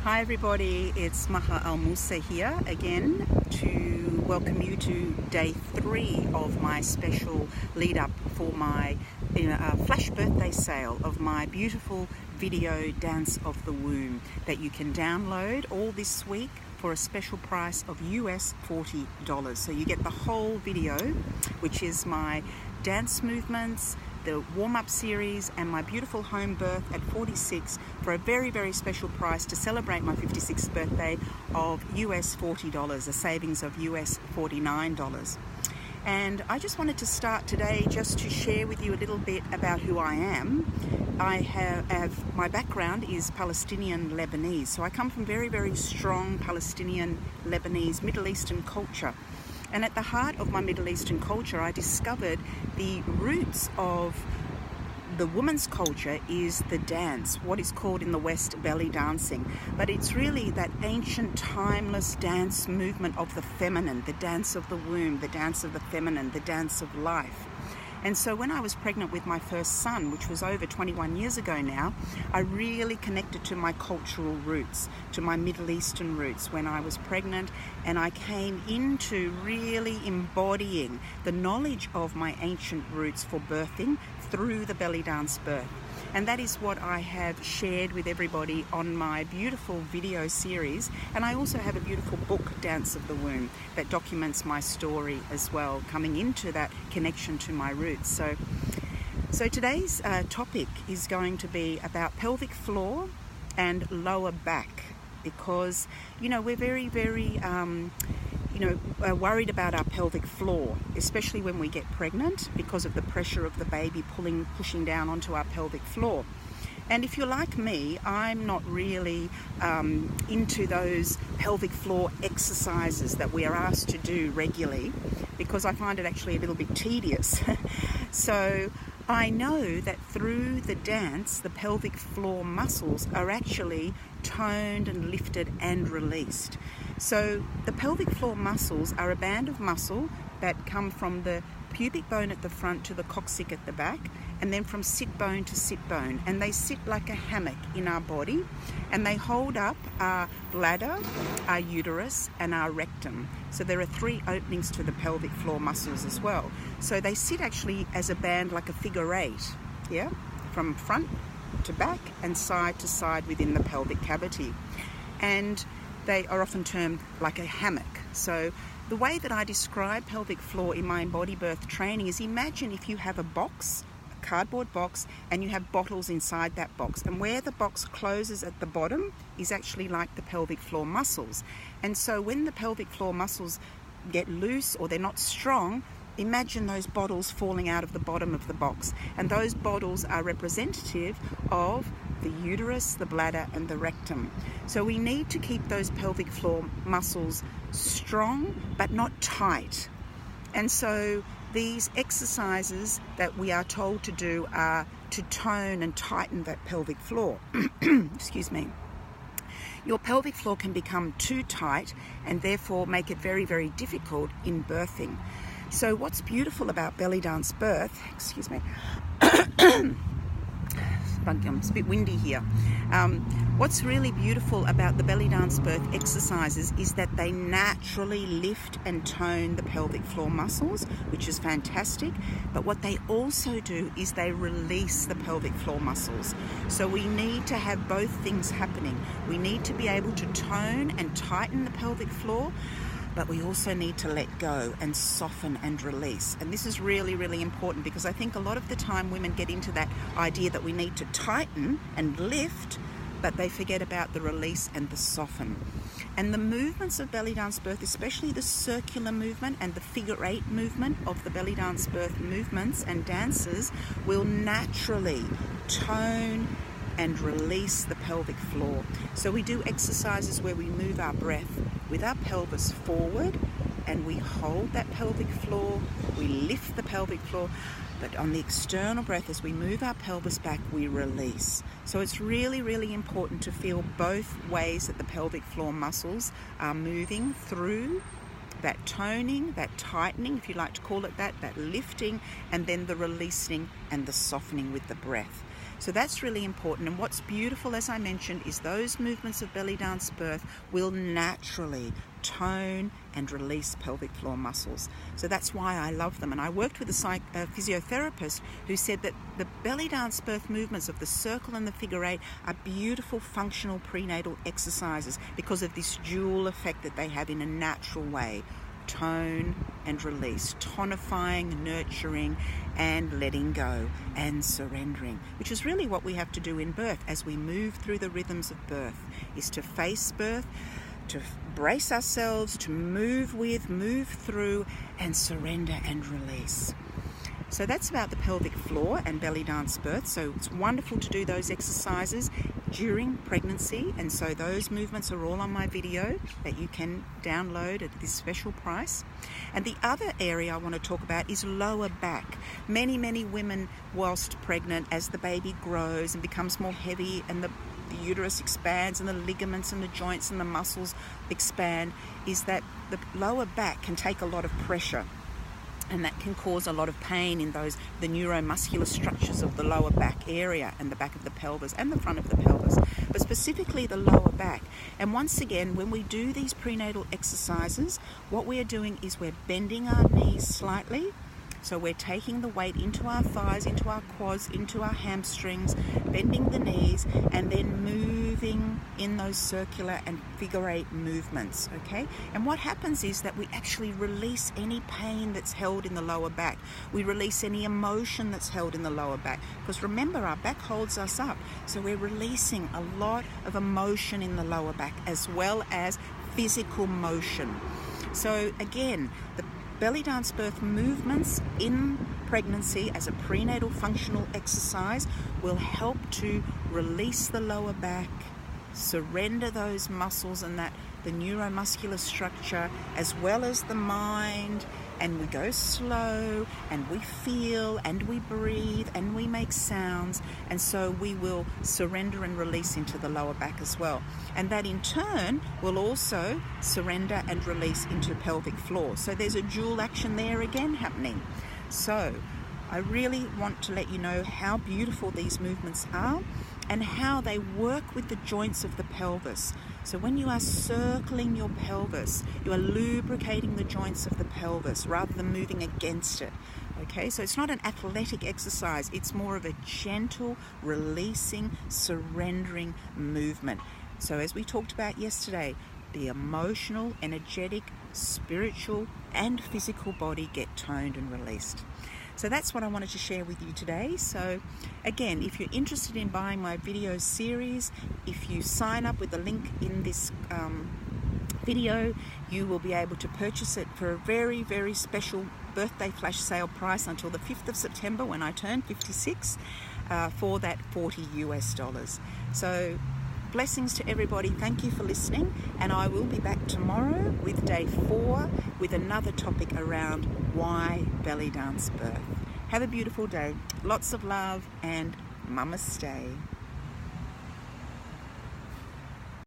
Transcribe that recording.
Hi everybody, it's Maha Al Musa here again to welcome you to day 3 of my special lead up for my flash birthday sale of my beautiful video Dance of the Womb that you can download all this week for a special price of US $40. So you get the whole video, which is my dance movements, the warm-up series, and my beautiful home birth at 46 for a very, very special price to celebrate my 56th birthday of US $40, a savings of US $49. And I just wanted to start today just to share with you a little bit about who I am. My background is Palestinian Lebanese, so I come from very, very strong Palestinian Lebanese Middle Eastern culture. And at the heart of my Middle Eastern culture, I discovered the roots of the woman's culture is the dance, what is called in the West belly dancing. But it's really that ancient, timeless dance movement of the feminine, the dance of the womb, the dance of the feminine, the dance of life. And so when I was pregnant with my first son, which was over 21 years ago now, I really connected to my cultural roots, to my Middle Eastern roots when I was pregnant, and I came into really embodying the knowledge of my ancient roots for birthing through the belly dance birth. And that is what I have shared with everybody on my beautiful video series. And I also have a beautiful book, Dance of the Womb, that documents my story as well, coming into that connection to my roots. So today's topic is going to be about pelvic floor and lower back, because, you know, we're very, very worried about our pelvic floor, especially when we get pregnant, because of the pressure of the baby pushing down onto our pelvic floor. And if you're like me, I'm not really into those pelvic floor exercises that we are asked to do regularly, because I find it actually a little bit tedious. So I know that through the dance, the pelvic floor muscles are actually toned and lifted and released. So the pelvic floor muscles are a band of muscle that come from the pubic bone at the front to the coccyx at the back, and then from sit bone to sit bone, and they sit like a hammock in our body, and they hold up our bladder, our uterus, and our rectum. So there are 3 openings to the pelvic floor muscles as well. So they sit actually as a band, like a figure 8, yeah, from front to back and side to side within the pelvic cavity. And they are often termed like a hammock. So the way that I describe pelvic floor in my embody birth training is, imagine if you have a box, a cardboard box, and you have bottles inside that box, and where the box closes at the bottom is actually like the pelvic floor muscles. And so when the pelvic floor muscles get loose or they're not strong, imagine those bottles falling out of the bottom of the box, and those bottles are representative of the uterus, the bladder, and the rectum. So we need to keep those pelvic floor muscles strong but not tight. And so these exercises that we are told to do are to tone and tighten that pelvic floor. Excuse me. Your pelvic floor can become too tight and therefore make it very, very difficult in birthing. So what's beautiful about belly dance birth, excuse me, it's a bit windy here. What's really beautiful about the belly dance birth exercises is that they naturally lift and tone the pelvic floor muscles, which is fantastic. But what they also do is they release the pelvic floor muscles. So we need to have both things happening. We need to be able to tone and tighten the pelvic floor, but we also need to let go and soften and release. And this is really, really important, because I think a lot of the time women get into that idea that we need to tighten and lift, but they forget about the release and the soften. And the movements of belly dance birth, especially the circular movement and the figure 8 movement of the belly dance birth movements and dances, will naturally tone and release the pelvic floor. So we do exercises where we move our breath with our pelvis forward, and we hold that pelvic floor, we lift the pelvic floor, but on the external breath, as we move our pelvis back, we release. So it's really, really important to feel both ways that the pelvic floor muscles are moving through that toning, that tightening, if you like to call it that lifting, and then the releasing and the softening with the breath. So that's really important. And what's beautiful, as I mentioned, is those movements of belly dance birth will naturally tone and release pelvic floor muscles. So that's why I love them. And I worked with a physiotherapist who said that the belly dance birth movements of the circle and the figure eight are beautiful functional prenatal exercises because of this dual effect that they have in a natural way. Tone and release, tonifying, nurturing, and letting go and surrendering, which is really what we have to do in birth as we move through the rhythms of birth, is to face birth, to brace ourselves, to move with, move through, and surrender and release. So that's about the pelvic floor and belly dance birth. So it's wonderful to do those exercises during pregnancy, and so those movements are all on my video that you can download at this special price. And the other area I want to talk about is lower back. Many women whilst pregnant, as the baby grows and becomes more heavy and the uterus expands and the ligaments and the joints and the muscles expand, is that the lower back can take a lot of pressure, and that can cause a lot of pain in the neuromuscular structures of the lower back area and the back of the pelvis and the front of the pelvis, but specifically the lower back. And once again, when we do these prenatal exercises, what we are doing is we're bending our knees slightly. So we're taking the weight into our thighs, into our quads, into our hamstrings, bending the knees, and then moving in those circular and figure eight movements, okay? And what happens is that we actually release any pain that's held in the lower back. We release any emotion that's held in the lower back. Because remember, our back holds us up. So we're releasing a lot of emotion in the lower back, as well as physical motion. So again, the belly dance birth movements in pregnancy as a prenatal functional exercise will help to release the lower back, surrender those muscles and the neuromuscular structure, as well as the mind. And we go slow, and we feel, and we breathe, and we make sounds, and so we will surrender and release into the lower back as well. And that in turn will also surrender and release into pelvic floor. So there's a dual action there again happening. So I really want to let you know how beautiful these movements are and how they work with the joints of the pelvis. So when you are circling your pelvis, you are lubricating the joints of the pelvis rather than moving against it. Okay, so it's not an athletic exercise, it's more of a gentle, releasing, surrendering movement. So as we talked about yesterday, the emotional, energetic, spiritual, and physical body get toned and released. So that's what I wanted to share with you today. So again, if you're interested in buying my video series, if you sign up with the link in this video, you will be able to purchase it for a very special birthday flash sale price until the 5th of September when I turn 56 for that $40 US. So blessings to everybody. Thank you for listening, and I will be back tomorrow with day 4 with another topic around why belly dance birth. Have a beautiful day. Lots of love and namaste.